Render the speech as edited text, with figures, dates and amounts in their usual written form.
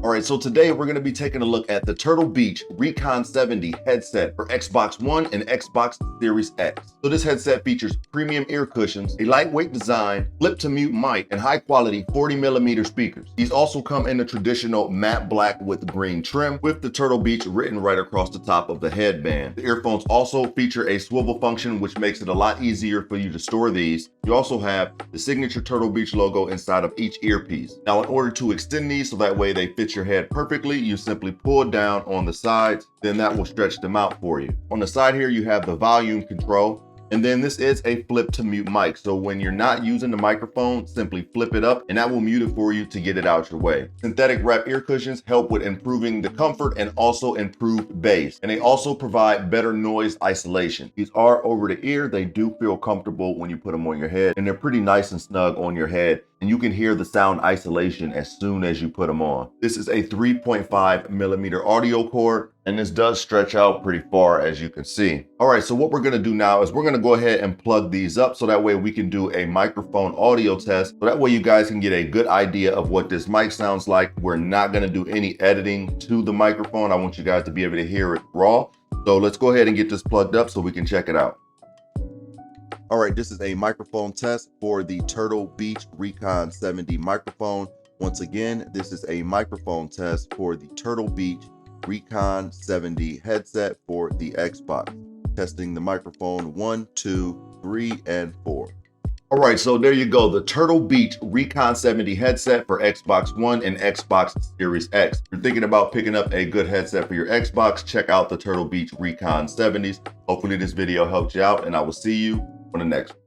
All right, so today we're going to be taking a look at the Turtle Beach Recon 70 headset for Xbox One and Xbox Series X. So this headset features premium ear cushions, a lightweight design, flip to mute mic, and high quality 40mm speakers. These also come in the traditional matte black with green trim with the Turtle Beach written right across the top of the headband. The earphones also feature a swivel function, which makes it a lot easier for you to store these. You also have the signature Turtle Beach logo inside of each earpiece. Now, in order to extend these so that way they fit your head perfectly, you simply pull down on the sides, then that will stretch them out for you. On the side here, you have the volume control. And then this is a flip to mute mic. So when you're not using the microphone, simply flip it up and that will mute it for you to get it out your way. Synthetic wrap ear cushions help with improving the comfort and also improve bass. And they also provide better noise isolation. These are over the ear. They do feel comfortable when you put them on your head, and they're pretty nice and snug on your head. And you can hear the sound isolation as soon as you put them on. This is a 3.5mm audio cord, and this does stretch out pretty far, as you can see. All right, so what we're gonna do now is we're gonna go ahead and plug these up so that way we can do a microphone audio test. So that way you guys can get a good idea of what this mic sounds like. We're not gonna do any editing to the microphone. I want you guys to be able to hear it raw. So let's go ahead and get this plugged up so we can check it out. All right, this is a microphone test for the Turtle Beach Recon 70 microphone. Once again, this is a microphone test for the Turtle Beach Recon 70 headset for the Xbox. Testing the microphone 1, 2, 3, and 4. All right, so there you go, the Turtle Beach Recon 70 headset for Xbox One and Xbox Series X. If you're thinking about picking up a good headset for your Xbox, check out the Turtle Beach Recon 70s. Hopefully this video helped you out, and I will see you on the next one.